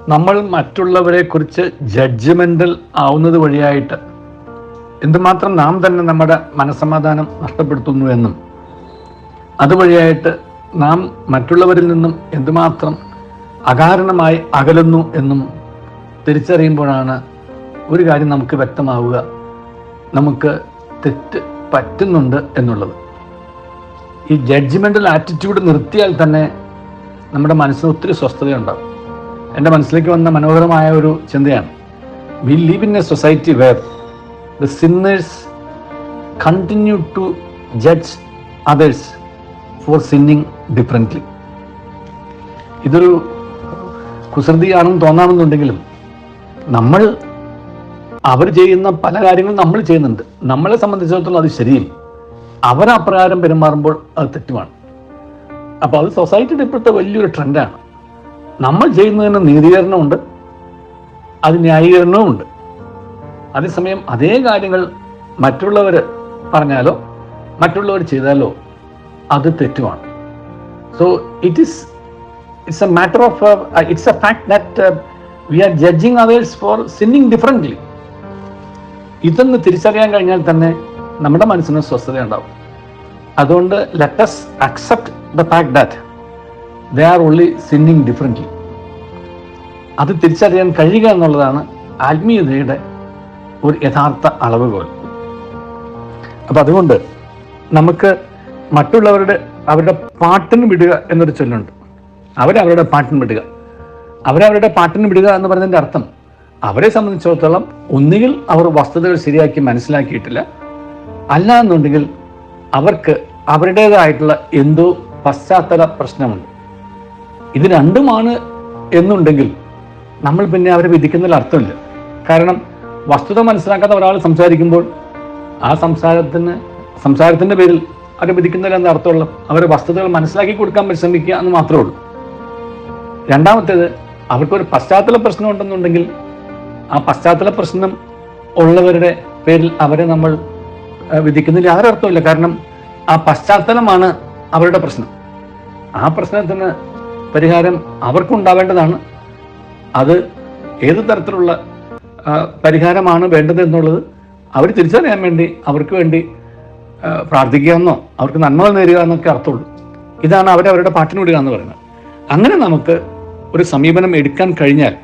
നമ്മൾ മറ്റുള്ളവരെ കുറിച്ച് ജഡ്ജ്മെൻ്റൽ ആവുന്നത് വഴിയായിട്ട് എന്തുമാത്രം നാം തന്നെ നമ്മുടെ മനസ്സമാധാനം നഷ്ടപ്പെടുത്തുന്നു എന്നും അതുവഴിയായിട്ട് നാം മറ്റുള്ളവരിൽ നിന്നും എന്തുമാത്രം അകാരണമായി അകലുന്നു എന്നും തിരിച്ചറിയുമ്പോഴാണ് ഒരു കാര്യം നമുക്ക് വ്യക്തമാവുക, നമുക്ക് തെറ്റ് പറ്റുന്നുണ്ട് എന്നുള്ളത്. ഈ ജഡ്ജ്മെൻ്റൽ ആറ്റിറ്റ്യൂഡ് നിർത്തിയാൽ തന്നെ നമ്മുടെ മനസ്സിന് ഒത്തിരി സ്വസ്ഥതയുണ്ടാകും. എൻ്റെ മനസ്സിലേക്ക് വന്ന മനോഹരമായ ഒരു ചിന്തയാണ്, we live in a society where the sinners continue to judge others for sinning differently. ഇതൊരു കുസൃതിയാണെന്ന് തോന്നാമെന്നുണ്ടെങ്കിലും അവർ ചെയ്യുന്ന പല കാര്യങ്ങളും നമ്മൾ ചെയ്യുന്നുണ്ട്. നമ്മളെ സംബന്ധിച്ചിടത്തോളം അത് ശരിയും, അവരപ്രകാരം പെരുമാറുമ്പോൾ അത് തെറ്റുമാണ്. അപ്പോൾ അത് സൊസൈറ്റിയുടെ ഇപ്പോഴത്തെ വലിയൊരു ട്രെൻഡാണ്. നമ്മൾ ചെയ്യുന്നതിന് നീതീകരണമുണ്ട്, അത് ന്യായീകരണവുമുണ്ട്. അതേസമയം അതേ കാര്യങ്ങൾ മറ്റുള്ളവർ പറഞ്ഞാലോ മറ്റുള്ളവർ ചെയ്താലോ അത് തെറ്റുമാണ്. So it's a matter of it's a fact that we are judging others for sinning differently. ഇതൊന്ന് തിരിച്ചറിയാൻ കഴിഞ്ഞാൽ തന്നെ നമ്മുടെ മനസ്സിന് സ്വസ്ഥതയുണ്ടാവും. അതുകൊണ്ട് let us accept the fact that they are only sinning differently. അത് തിരിച്ചറിയാൻ കഴിയുക എന്നുള്ളതാണ് ആത്മീയതയുടെ ഒരു യഥാർത്ഥ അളവുകോൽ. അപ്പം അതുകൊണ്ട് നമുക്ക് അവരുടെ പാട്ടിന് വിടുക എന്നൊരു ചൊല്ലുണ്ട്. അവരവരുടെ പാട്ടിന് വിടുക. അവരവരുടെ പാട്ടിന് വിടുക എന്ന് പറയുന്നതിൻ്റെ അർത്ഥം, അവരെ സംബന്ധിച്ചിടത്തോളം ഒന്നുകിൽ അവർ വസ്തുതകൾ ശരിയാക്കി മനസ്സിലാക്കിയിട്ടില്ല, അല്ല എന്നുണ്ടെങ്കിൽ അവർക്ക് അവരുടേതായിട്ടുള്ള എന്തോ പശ്ചാത്തല പ്രശ്നമുണ്ട്. ഇത് രണ്ടുമാണ് എന്നുണ്ടെങ്കിൽ നമ്മൾ പിന്നെ അവരെ വിധിക്കുന്നതിൽ അർത്ഥമില്ല. കാരണം വസ്തുത മനസ്സിലാക്കാത്ത ഒരാൾ സംസാരിക്കുമ്പോൾ ആ സംസാരത്തിൻ്റെ പേരിൽ അവരെ വിധിക്കുന്നതിൽ എന്താ അർത്ഥമുള്ള? അവരെ വസ്തുതകൾ മനസ്സിലാക്കി കൊടുക്കാൻ പരിശ്രമിക്കുക എന്ന് മാത്രമേ ഉള്ളൂ. രണ്ടാമത്തേത്, അവർക്കൊരു പശ്ചാത്തല പ്രശ്നം ഉണ്ടെന്നുണ്ടെങ്കിൽ ആ പശ്ചാത്തല പ്രശ്നം ഉള്ളവരുടെ പേരിൽ അവരെ നമ്മൾ വിധിക്കുന്നതിൽ യാതൊരു അർത്ഥമില്ല. കാരണം ആ പശ്ചാത്തലമാണ് അവരുടെ പ്രശ്നം. ആ പ്രശ്നത്തിന് പരിഹാരം അവർക്കുണ്ടാവേണ്ടതാണ്. അത് ഏത് തരത്തിലുള്ള പരിഹാരമാണ് വേണ്ടത് എന്നുള്ളത് അവർ തിരിച്ചറിയാൻ വേണ്ടി അവർക്ക് വേണ്ടി പ്രാർത്ഥിക്കുക എന്നോ അവർക്ക് നന്മകൾ നേരുക എന്നൊക്കെ അർത്ഥമുള്ളൂ. ഇതാണ് അവരവരുടെ പാട്ടിന് വിടുക എന്ന് പറയുന്നത്. അങ്ങനെ നമുക്ക് ഒരു സമീപനം എടുക്കാൻ കഴിഞ്ഞാൽ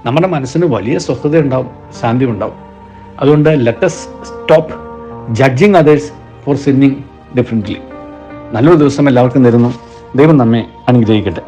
നമ്മുടെ മനസ്സിന് വലിയ സ്വസ്ഥത ഉണ്ടാവും, ശാന്തി ഉണ്ടാവും. അതുകൊണ്ട് let us stop judging others for sinning differently. നല്ലൊരു ദിവസം എല്ലാവർക്കും നേരുന്നു. ദൈവം നമ്മെ അനുഗ്രഹിക്കട്ടെ.